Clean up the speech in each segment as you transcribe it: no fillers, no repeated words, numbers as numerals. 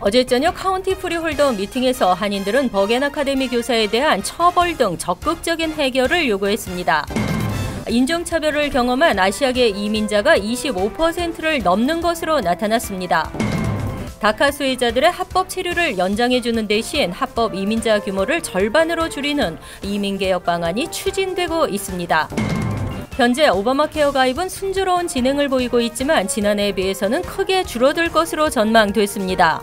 어제 저녁 카운티 프리홀더 미팅에서 한인들은 버겐 아카데미 교사에 대한 처벌 등 적극적인 해결을 요구했습니다. 인종차별을 경험한 아시아계 이민자가 25%를 넘는 것으로 나타났습니다. 다카 수혜자들의 합법 체류를 연장해주는 대신 합법 이민자 규모를 절반으로 줄이는 이민개혁 방안이 추진되고 있습니다. 현재 오바마 케어 가입은 순조로운 진행을 보이고 있지만 지난해에 비해서는 크게 줄어들 것으로 전망됐습니다.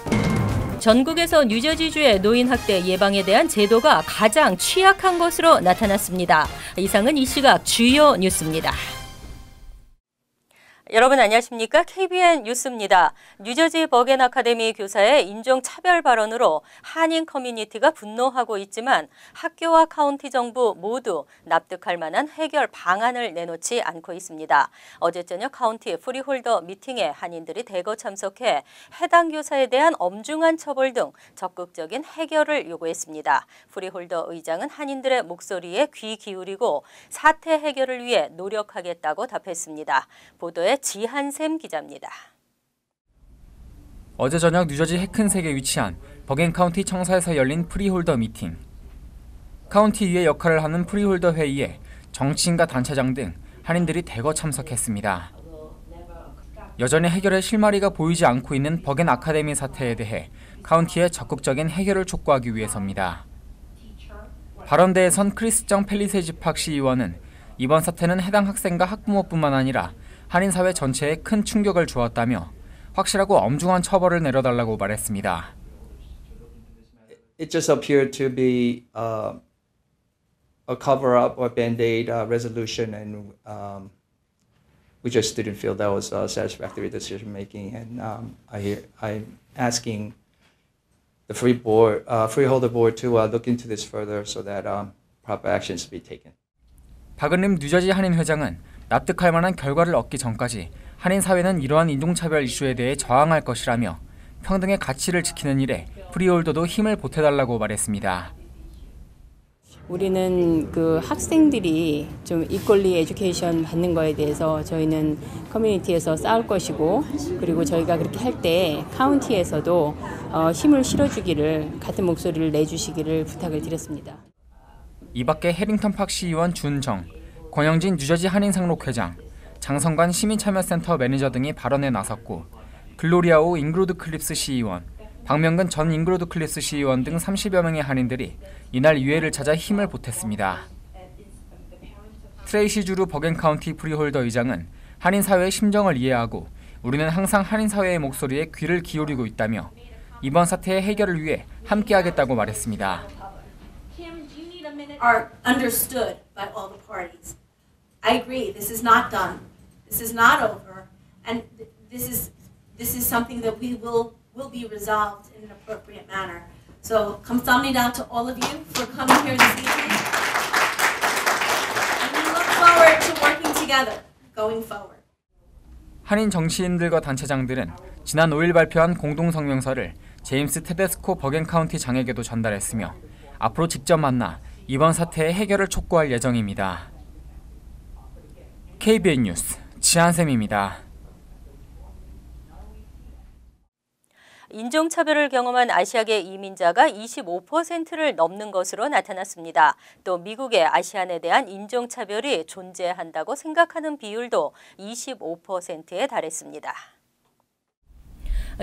전국에서 뉴저지주의 노인 학대 예방에 대한 제도가 가장 취약한 것으로 나타났습니다. 이상은 이 시각 주요 뉴스입니다. 여러분 안녕하십니까? KBN 뉴스입니다. 뉴저지 버겐 아카데미 교사의 인종차별 발언으로 한인 커뮤니티가 분노하고 있지만 학교와 카운티 정부 모두 납득할 만한 해결 방안을 내놓지 않고 있습니다. 어제 저녁 카운티 프리홀더 미팅에 한인들이 대거 참석해 해당 교사에 대한 엄중한 처벌 등 적극적인 해결을 요구했습니다. 프리홀더 의장은 한인들의 목소리에 귀 기울이고 사태 해결을 위해 노력하겠다고 답했습니다. 보도에 지한샘 기자입니다. 어제 저녁 뉴저지 해큰색에 위치한 버겐 카운티 청사에서 열린 프리홀더 미팅. 카운티위의 역할을 하는 프리홀더 회의에 정치인과 단체장 등 한인들이 대거 참석했습니다. 여전히 해결의 실마리가 보이지 않고 있는 버겐 아카데미 사태에 대해 카운티의 적극적인 해결을 촉구하기 위해서입니다. 발언대에 선 크리스정 펠리세지 팍 시의원은 이번 사태는 해당 학생과 학부모뿐만 아니라 한인 사회 전체에 큰 충격을 주었다며 확실하고 엄중한 처벌을 내려달라고 말했습니다. It just appeared to be a cover-up or band-aid resolution, and we just didn't feel that was satisfactory decision-making. And I'm asking the freeholder board to look into this further so that proper actions be taken. 박은림 뉴저지 한인 회장은 납득할 만한 결과를 얻기 전까지 한인 사회는 이러한 인종차별 이슈에 대해 저항할 것이라며 평등의 가치를 지키는 일에 프리홀더도 힘을 보태달라고 말했습니다. 우리는 그 학생들이 좀 이퀄리 에듀케이션 받는 거에 대해서 저희는 커뮤니티에서 싸울 것이고, 그리고 저희가 그렇게 할 때 카운티에서도 힘을 실어주기를, 같은 목소리를 내주시기를 부탁을 드렸습니다. 이 밖에 해링턴 팍 시의원 준정, 권영진 뉴저지 한인상록 회장, 장성관 시민참여센터 매니저 등이 발언에 나섰고, 글로리아오 잉그로드 클립스 시의원, 박명근 전 잉그로드 클립스 시의원 등 30여 명의 한인들이 이날 유해를 찾아 힘을 보탰습니다. 트레이시 주루 버겐 카운티 프리홀더 의장은 한인 사회의 심정을 이해하고 우리는 항상 한인 사회의 목소리에 귀를 기울이고 있다며 이번 사태의 해결을 위해 함께하겠다고 말했습니다. Are understood by all the parties. I agree. This is not done. This is not over, and this is something that will be resolved in an appropriate manner. So, 감사합니다 to all of you for coming here this evening, and we look forward to working together going forward. 한인 정치인들과 단체장들은 지난 5일 발표한 공동 성명서를 제임스 테데스코 버겐 카운티 장에게도 전달했으며 앞으로 직접 만나 이번 사태의 해결을 촉구할 예정입니다. KBN 뉴스 지한샘입니다. 인종차별을 경험한 아시아계 이민자가 25%를 넘는 것으로 나타났습니다. 또 미국의 아시안에 대한 인종차별이 존재한다고 생각하는 비율도 25%에 달했습니다.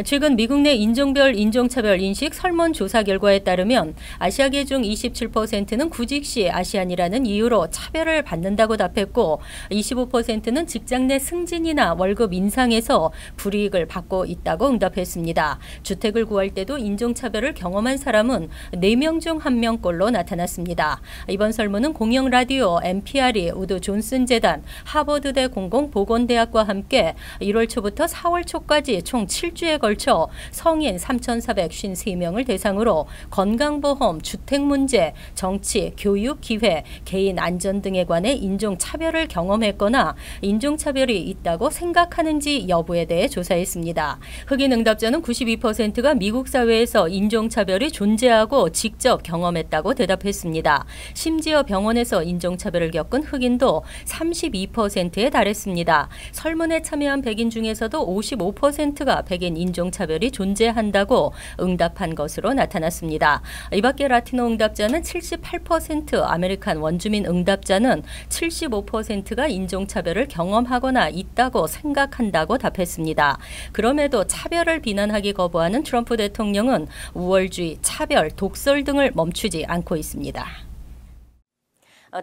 최근 미국 내 인종별 인종차별 인식 설문조사 결과에 따르면 아시아계 중 27%는 구직 시 아시안이라는 이유로 차별을 받는다고 답했고 25%는 직장 내 승진이나 월급 인상에서 불이익을 받고 있다고 응답했습니다. 주택을 구할 때도 인종차별을 경험한 사람은 4명 중 1명꼴로 나타났습니다. 이번 설문은 공영라디오 NPR이 우드 존슨 재단, 하버드대 공공보건대학과 함께 1월 초부터 4월 초까지 총 7주에 걸쳐 성인 3,453명을 대상으로 건강보험, 주택문제, 정치, 교육, 기회, 개인 안전 등에 관해 인종차별을 경험했거나 인종차별이 있다고 생각하는지 여부에 대해 조사했습니다. 흑인 응답자는 92%가 미국 사회에서 인종차별이 존재하고 직접 경험했다고 대답했습니다. 심지어 병원에서 인종차별을 겪은 흑인도 32%에 달했습니다. 설문에 참여한 백인 중에서도 55%가 백인 인종차별이 존재한다고 응답한 것으로 나타났습니다. 이 밖에 라티노 응답자는 78%, 아메리칸 원주민 응답자는 75%가 인종차별을 경험하거나 있다고 생각한다고 답했습니다. 그럼에도 차별을 비난하기 거부하는 트럼프 대통령은 우월주의, 차별, 독설 등을 멈추지 않고 있습니다.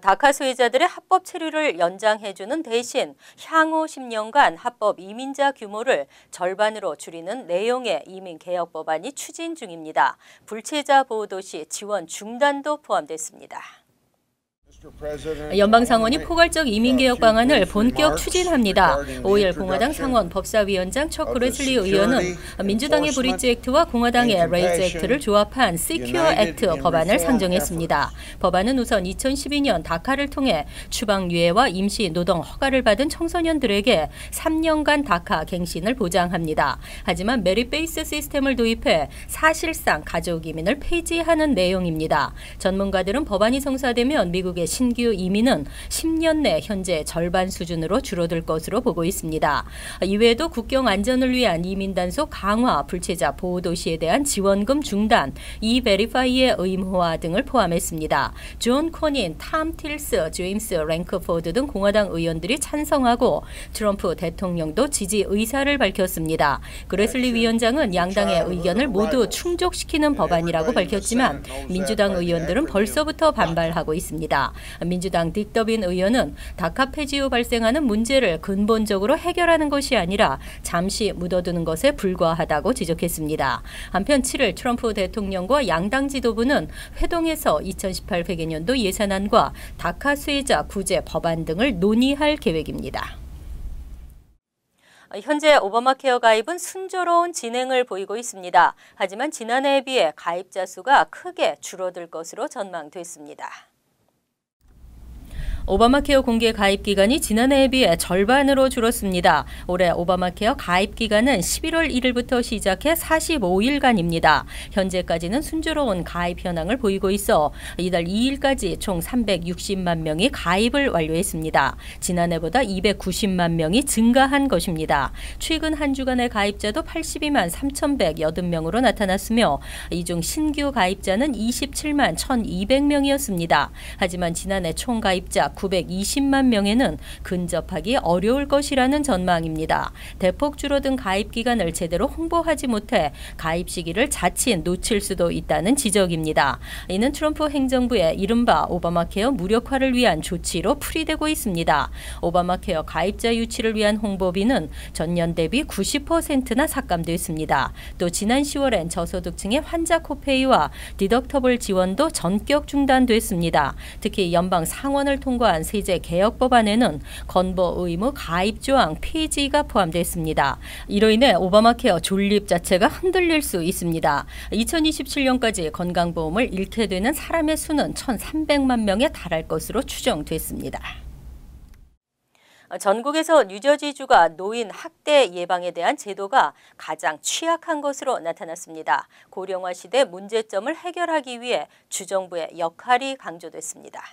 다카 수혜자들의 합법 체류를 연장해주는 대신 향후 10년간 합법 이민자 규모를 절반으로 줄이는 내용의 이민개혁 법안이 추진 중입니다. 불체자 보호도시 지원 중단도 포함됐습니다. 연방상원이 포괄적 이민개혁 방안을 본격 추진합니다. 5일 공화당 상원 법사위원장 척 그레슬리 의원은 민주당의 브릿지 액트와 공화당의 레이즈 액트를 조합한 시큐어 액트 법안을 상정했습니다. 법안은 우선 2012년 다카를 통해 추방 유예와 임시 노동 허가를 받은 청소년들에게 3년간 다카 갱신을 보장합니다. 하지만 메릿 베이스 시스템을 도입해 사실상 가족 이민을 폐지하는 내용입니다. 전문가들은 법안이 성사되면 미국의 신규 이민은 10년 내 현재 절반 수준으로 줄어들 것으로 보고 있습니다. 이외에도 국경 안전을 위한 이민 단속 강화, 불체자 보호 도시에 대한 지원금 중단, E-Verify의 의무화 등을 포함했습니다. 존 코닌, 탐 틸스, 제임스 랭크포드 등 공화당 의원들이 찬성하고 트럼프 대통령도 지지 의사를 밝혔습니다. 그레슬리 위원장은 양당의 의견을 모두 충족시키는 법안이라고 밝혔지만 민주당 의원들은 벌써부터 반발하고 있습니다. 민주당 딕 더빈 의원은 다카 폐지 후 발생하는 문제를 근본적으로 해결하는 것이 아니라 잠시 묻어두는 것에 불과하다고 지적했습니다. 한편 7일 트럼프 대통령과 양당 지도부는 회동에서 2018 회계년도 예산안과 다카 수혜자 구제 법안 등을 논의할 계획입니다. 현재 오바마 케어 가입은 순조로운 진행을 보이고 있습니다. 하지만 지난해에 비해 가입자 수가 크게 줄어들 것으로 전망됐습니다. 오바마 케어 공개 가입 기간이 지난해에 비해 절반으로 줄었습니다. 올해 오바마 케어 가입 기간은 11월 1일부터 시작해 45일간입니다. 현재까지는 순조로운 가입 현황을 보이고 있어 이달 2일까지 총 360만 명이 가입을 완료했습니다. 지난해보다 290만 명이 증가한 것입니다. 최근 한 주간의 가입자도 82만 3,180명으로 나타났으며 이 중 신규 가입자는 27만 1,200명이었습니다. 하지만 지난해 총 가입자 920만 명에는 근접하기 어려울 것이라는 전망입니다. 대폭 줄어든 가입 기간을 제대로 홍보하지 못해 가입 시기를 자칫 놓칠 수도 있다는 지적입니다. 이는 트럼프 행정부의 이른바 오바마 케어 무력화를 위한 조치로 풀이되고 있습니다. 오바마 케어 가입자 유치를 위한 홍보비는 전년 대비 90%나 삭감됐습니다. 또 지난 10월엔 저소득층의 환자 코페이와 디덕터블 지원도 전격 중단됐습니다. 특히 연방 상원을 통과한 세제 개혁 법안에는 건보 의무 가입 조항 폐지가 포함됐습니다. 이로 인해 오바마 케어 존립 자체가 흔들릴 수 있습니다. 2027년까지 건강보험을 잃게 되는 사람의 수는 1,300만 명에 달할 것으로 추정됐습니다. 전국에서 뉴저지주가 노인 학대 예방에 대한 제도가 가장 취약한 것으로 나타났습니다. 고령화 시대 문제점을 해결하기 위해 주정부의 역할이 강조됐습니다.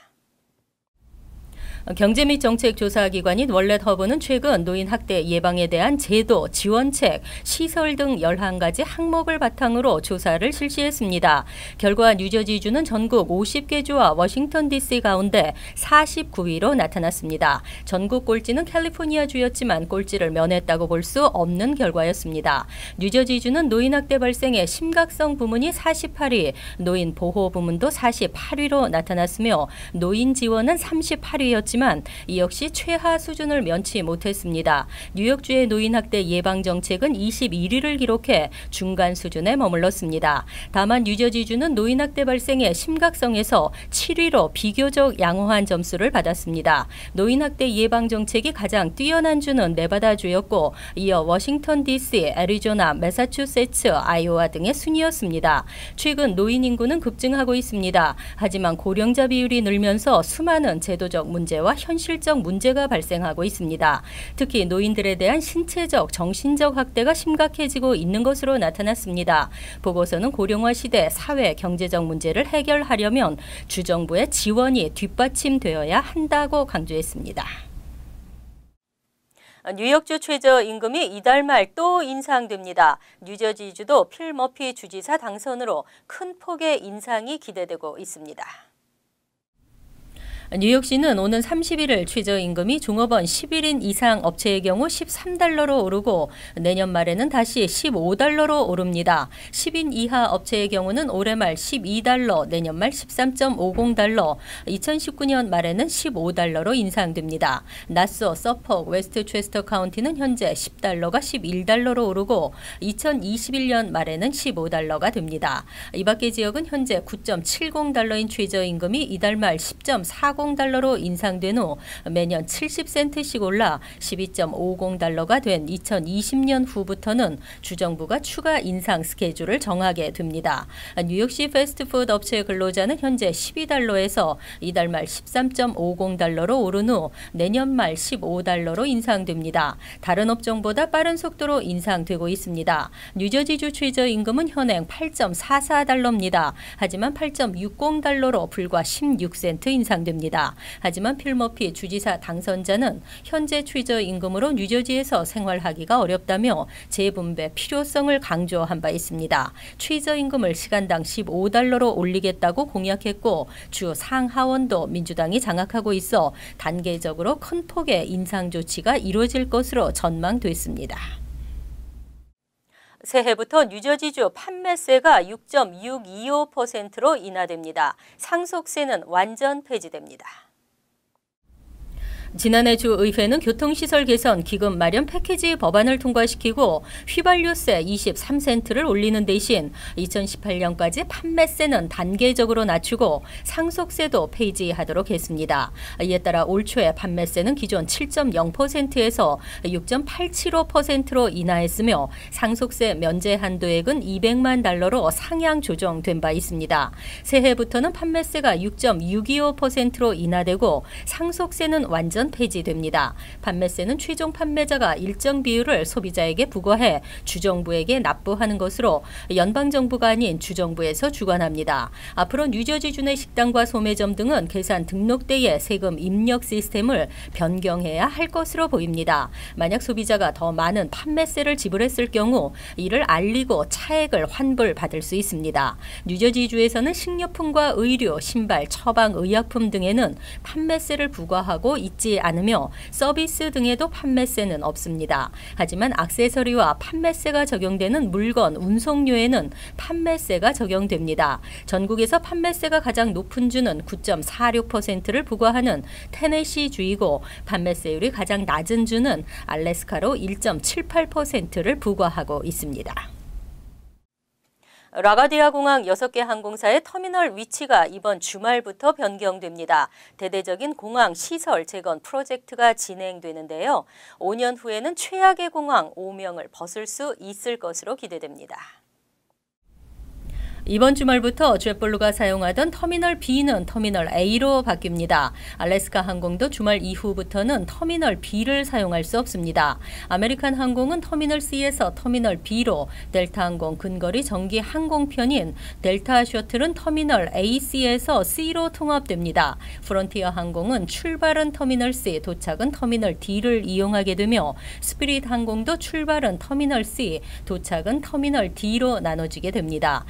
경제 및 정책 조사 기관인 월렛 허브는 최근 노인 학대 예방에 대한 제도, 지원책, 시설 등 11가지 항목을 바탕으로 조사를 실시했습니다. 결과 뉴저지주는 전국 50개 주와 워싱턴 DC 가운데 49위로 나타났습니다. 전국 꼴찌는 캘리포니아주였지만 꼴찌를 면했다고 볼 수 없는 결과였습니다. 뉴저지주는 노인 학대 발생의 심각성 부문이 48위, 노인 보호 부문도 48위로 나타났으며 노인 지원은 38위였지만 이 역시 최하 수준을 면치 못했습니다. 뉴욕주의 노인학대 예방 정책은 21위를 기록해 중간 수준에 머물렀습니다. 다만 뉴저지주는 노인학대 발생의 심각성에서 7위로 비교적 양호한 점수를 받았습니다. 노인학대 예방 정책이 가장 뛰어난 주는 네바다주였고 이어 워싱턴 DC, 애리조나, 매사추세츠, 아이오와 등의 순이었습니다. 최근 노인 인구는 급증하고 있습니다. 하지만 고령자 비율이 늘면서 수많은 제도적 문제와 현실적 문제가 발생하고 있습니다. 특히 노인들에 대한 신체적, 정신적 학대가 심각해지고 있는 것으로 나타났습니다. 보고서는 고령화 시대 사회, 경제적 문제를 해결하려면 주정부의 지원이 뒷받침되어야 한다고 강조했습니다. 뉴욕주 최저임금이 이달 말 또 인상됩니다. 뉴저지주도 필 머피 주지사 당선으로 큰 폭의 인상이 기대되고 있습니다. 뉴욕시는 오는 31일 최저임금이 종업원 11인 이상 업체의 경우 13달러로 오르고 내년 말에는 다시 15달러로 오릅니다. 10인 이하 업체의 경우는 올해 말 12달러, 내년 말 13.50달러, 2019년 말에는 15달러로 인상됩니다. 나소, 서퍽, 웨스트체스터 카운티는 현재 10달러가 11달러로 오르고 2021년 말에는 15달러가 됩니다. 이 밖의 지역은 현재 9.70달러인 최저임금이 이달 말 10.40달러로 인상된 후 매년 70센트씩 올라 12.50달러가 된 2020년 후부터는 주정부가 추가 인상 스케줄을 정하게 됩니다. 뉴욕시 패스트푸드 업체 근로자는 현재 12달러에서 이달 말 13.50달러로 오른 후 내년 말 15달러로 인상됩니다. 다른 업종보다 빠른 속도로 인상되고 있습니다. 뉴저지주 최저임금은 현행 8.44달러입니다. 하지만 8.60달러로 불과 16센트 인상됩니다. 하지만 필 머피 주지사 당선자는 현재 최저임금으로 뉴저지에서 생활하기가 어렵다며 재분배 필요성을 강조한 바 있습니다. 최저임금을 시간당 15달러로 올리겠다고 공약했고 주 상하원도 민주당이 장악하고 있어 단계적으로 큰 폭의 인상 조치가 이루어질 것으로 전망됐습니다. 새해부터 뉴저지주 판매세가 6.625%로 인하됩니다. 상속세는 완전 폐지됩니다. 지난해 주의회는 교통시설 개선 기금 마련 패키지 법안을 통과시키고 휘발유세 23센트를 올리는 대신 2018년까지 판매세는 단계적으로 낮추고 상속세도 폐지하도록 했습니다. 이에 따라 올 초에 판매세는 기존 7.0%에서 6.875%로 인하했으며 상속세 면제 한도액은 200만 달러로 상향 조정된 바 있습니다. 새해부터는 판매세가 6.625%로 인하되고 상속세는 완전 폐지됩니다. 판매세는 최종 판매자가 일정 비율을 소비자에게 부과해 주정부에게 납부하는 것으로 연방정부가 아닌 주정부에서 주관합니다. 앞으로 뉴저지주 내 식당과 소매점 등은 계산 등록대의 세금 입력 시스템을 변경해야 할 것으로 보입니다. 만약 소비자가 더 많은 판매세를 지불했을 경우 이를 알리고 차액을 환불받을 수 있습니다. 뉴저지주에서는 식료품과 의류, 신발, 처방, 의약품 등에는 판매세를 부과하고 있지 않으며 서비스 등에도 판매세는 없습니다. 하지만 액세서리와 판매세가 적용되는 물건, 운송료에는 판매세가 적용됩니다. 전국에서 판매세가 가장 높은 주는 9.46%를 부과하는 테네시주이고 판매세율이 가장 낮은 주는 알래스카로 1.78%를 부과하고 있습니다. 라가디아 공항 6개 항공사의 터미널 위치가 이번 주말부터 변경됩니다. 대대적인 공항 시설 재건 프로젝트가 진행되는데요. 5년 후에는 최악의 공항 5명을 벗을 수 있을 것으로 기대됩니다. 이번 주말부터 젯블루가 사용하던 터미널 B는 터미널 A로 바뀝니다. 알래스카 항공도 주말 이후부터는 터미널 B를 사용할 수 없습니다. 아메리칸 항공은 터미널 C에서 터미널 B로, 델타 항공 근거리 정기 항공편인 델타 셔틀은 터미널 AC에서 C로 통합됩니다. 프론티어 항공은 출발은 터미널 C, 도착은 터미널 D를 이용하게 되며 스피릿 항공도 출발은 터미널 C, 도착은 터미널 D로 나눠지게 됩니다.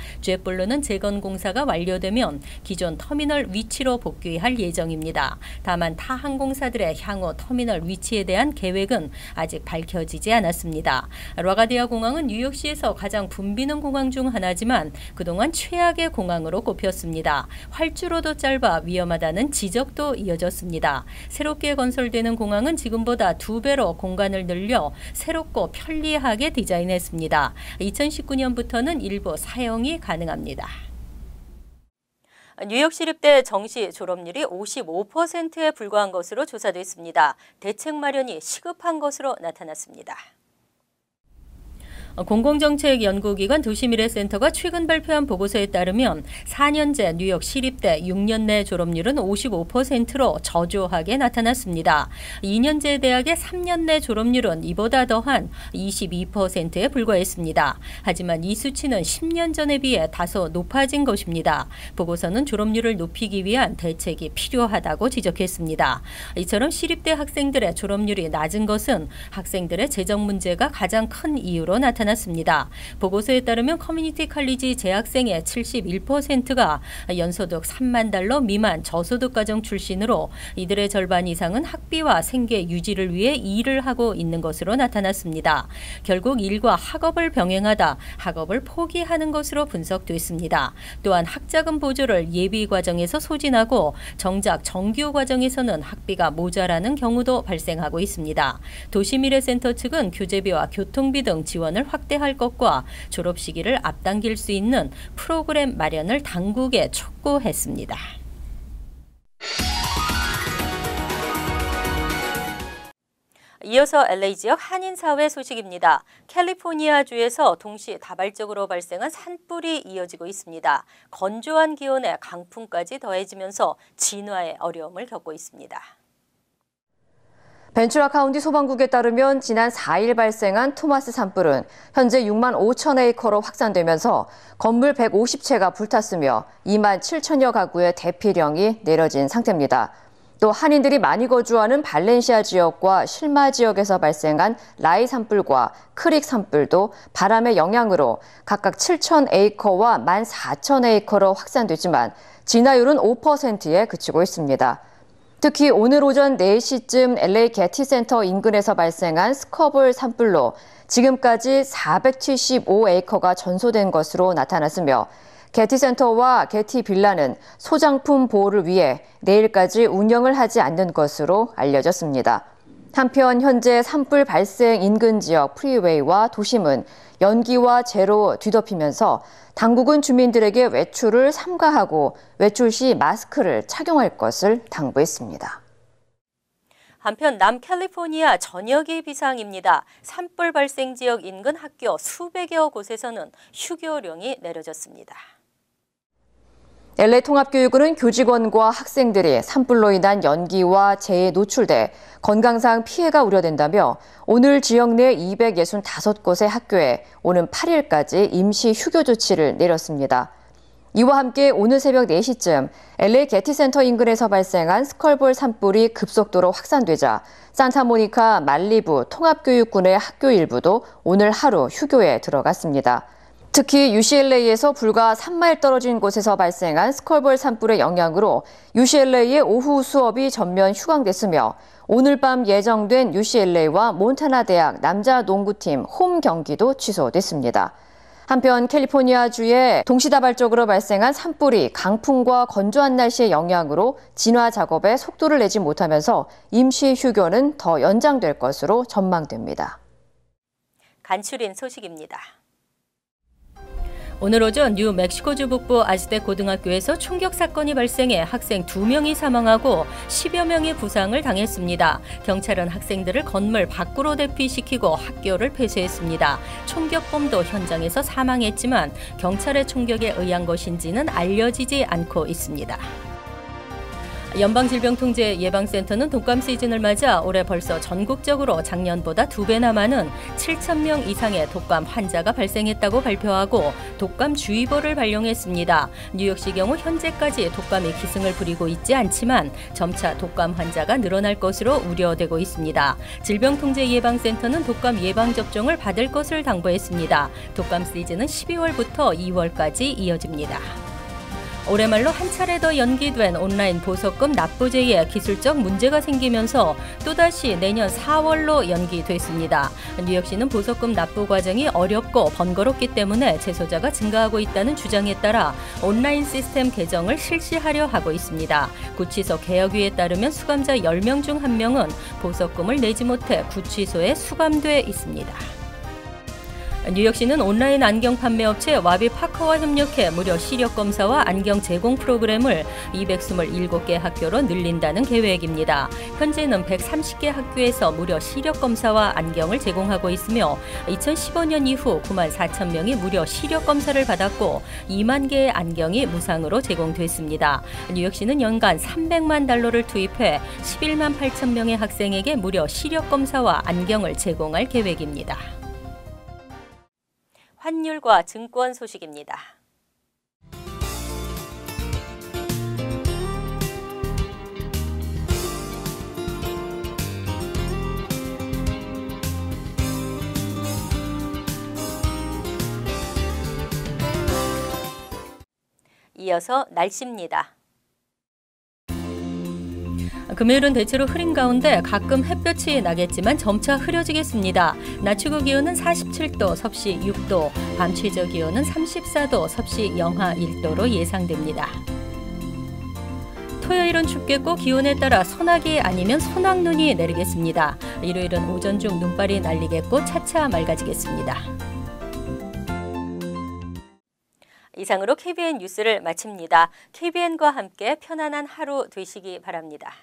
젯블루는 재건 공사가 완료되면 기존 터미널 위치로 복귀할 예정입니다. 다만 타 항공사들의 향후 터미널 위치에 대한 계획은 아직 밝혀지지 않았습니다. 라가디아 공항은 뉴욕시에서 가장 붐비는 공항 중 하나지만 그동안 최악의 공항으로 꼽혔습니다. 활주로도 짧아 위험하다는 지적도 이어졌습니다. 새롭게 건설되는 공항은 지금보다 2배로 공간을 늘려 새롭고 편리하게 디자인했습니다. 2019년부터는 일부 사용이 가능합니다. 뉴욕시립대 정시 졸업률이 55%에 불과한 것으로 조사됐습니다. 대책 마련이 시급한 것으로 나타났습니다. 공공정책연구기관 도시미래센터가 최근 발표한 보고서에 따르면 4년제 뉴욕 시립대 6년 내 졸업률은 55%로 저조하게 나타났습니다. 2년제 대학의 3년 내 졸업률은 이보다 더한 22%에 불과했습니다. 하지만 이 수치는 10년 전에 비해 다소 높아진 것입니다. 보고서는 졸업률을 높이기 위한 대책이 필요하다고 지적했습니다. 이처럼 시립대 학생들의 졸업률이 낮은 것은 학생들의 재정 문제가 가장 큰 이유로 나타났습니다. 보고서에 따르면 커뮤니티 칼리지 재학생의 71%가 연소득 3만 달러 미만 저소득 가정 출신으로 이들의 절반 이상은 학비와 생계 유지를 위해 일을 하고 있는 것으로 나타났습니다. 결국 일과 학업을 병행하다 학업을 포기하는 것으로 분석됐습니다. 또한 학자금 보조를 예비 과정에서 소진하고 정작 정규 과정에서는 학비가 모자라는 경우도 발생하고 있습니다. 도시미래센터 측은 교재비와 교통비 등 지원을 확대할 것과 졸업 시기를 앞당길 수 있는 프로그램 마련을 당국에 촉구했습니다. 이어서 LA 지역 한인사회 소식입니다. 캘리포니아주에서 동시다발적으로 발생한 산불이 이어지고 있습니다. 건조한 기온에 강풍까지 더해지면서 진화의 어려움을 겪고 있습니다. 벤츄라 카운티 소방국에 따르면 지난 4일 발생한 토마스 산불은 현재 6만 5천 에이커로 확산되면서 건물 150채가 불탔으며 2만 7천여 가구의 대피령이 내려진 상태입니다. 또 한인들이 많이 거주하는 발렌시아 지역과 실마 지역에서 발생한 라이 산불과 크릭 산불도 바람의 영향으로 각각 7천 에이커와 1만 4천 에이커로 확산되지만 진화율은 5%에 그치고 있습니다. 특히 오늘 오전 4시쯤 LA 게티센터 인근에서 발생한 스커블 산불로 지금까지 475에이커가 전소된 것으로 나타났으며 게티센터와 게티빌라는 소장품 보호를 위해 내일까지 운영을 하지 않는 것으로 알려졌습니다. 한편 현재 산불 발생 인근 지역 프리웨이와 도심은 연기와 재로 뒤덮이면서 당국은 주민들에게 외출을 삼가하고 외출 시 마스크를 착용할 것을 당부했습니다. 한편 남캘리포니아 전역이 비상입니다. 산불 발생 지역 인근 학교 수백여 곳에서는 휴교령이 내려졌습니다. LA 통합교육원은 교직원과 학생들이 산불로 인한 연기와 재해에 노출돼 건강상 피해가 우려된다며 오늘 지역 내 265곳의 학교에 오는 8일까지 임시 휴교 조치를 내렸습니다. 이와 함께 오늘 새벽 4시쯤 LA 게티센터 인근에서 발생한 스컬볼 산불이 급속도로 확산되자 산타모니카 말리부 통합교육군의 학교 일부도 오늘 하루 휴교에 들어갔습니다. 특히 UCLA에서 불과 3마일 떨어진 곳에서 발생한 스컬볼 산불의 영향으로 UCLA의 오후 수업이 전면 휴강됐으며 오늘 밤 예정된 UCLA와 몬타나 대학 남자 농구팀 홈 경기도 취소됐습니다. 한편 캘리포니아주에 동시다발적으로 발생한 산불이 강풍과 건조한 날씨의 영향으로 진화 작업에 속도를 내지 못하면서 임시 휴교는 더 연장될 것으로 전망됩니다. 간추린 소식입니다. 오늘 오전 뉴멕시코주 북부 아즈텍 고등학교에서 총격 사건이 발생해 학생 2명이 사망하고 10여 명이 부상을 당했습니다. 경찰은 학생들을 건물 밖으로 대피시키고 학교를 폐쇄했습니다. 총격범도 현장에서 사망했지만 경찰의 총격에 의한 것인지는 알려지지 않고 있습니다. 연방질병통제예방센터는 독감 시즌을 맞아 올해 벌써 전국적으로 작년보다 2배나 많은 7,000명 이상의 독감 환자가 발생했다고 발표하고 독감주의보를 발령했습니다. 뉴욕시 경우 현재까지 독감이 기승을 부리고 있지 않지만 점차 독감 환자가 늘어날 것으로 우려되고 있습니다. 질병통제예방센터는 독감 예방접종을 받을 것을 당부했습니다. 독감 시즌은 12월부터 2월까지 이어집니다. 올해 말로 한 차례 더 연기된 온라인 보석금 납부제에 기술적 문제가 생기면서 또다시 내년 4월로 연기됐습니다. 뉴욕시는 보석금 납부 과정이 어렵고 번거롭기 때문에 재소자가 증가하고 있다는 주장에 따라 온라인 시스템 개정을 실시하려 하고 있습니다. 구치소 개혁위에 따르면 수감자 10명 중 1명은 보석금을 내지 못해 구치소에 수감돼 있습니다. 뉴욕시는 온라인 안경 판매 업체 와비 파커와 협력해 무료 시력 검사와 안경 제공 프로그램을 227개 학교로 늘린다는 계획입니다. 현재는 130개 학교에서 무료 시력 검사와 안경을 제공하고 있으며 2015년 이후 9만 4천 명이 무료 시력 검사를 받았고 2만 개의 안경이 무상으로 제공됐습니다. 뉴욕시는 연간 300만 달러를 투입해 11만 8천 명의 학생에게 무료 시력 검사와 안경을 제공할 계획입니다. 환율과 증권 소식입니다. 이어서 날씨입니다. 금요일은 대체로 흐린 가운데 가끔 햇볕이 나겠지만 점차 흐려지겠습니다. 낮 최고 기온은 47도, 섭씨 6도, 밤 최저 기온은 34도, 섭씨 영하 1도로 예상됩니다. 토요일은 춥겠고 기온에 따라 소나기 아니면 소낙눈이 내리겠습니다. 일요일은 오전 중 눈발이 날리겠고 차차 맑아지겠습니다. 이상으로 KBN 뉴스를 마칩니다. KBN과 함께 편안한 하루 되시기 바랍니다.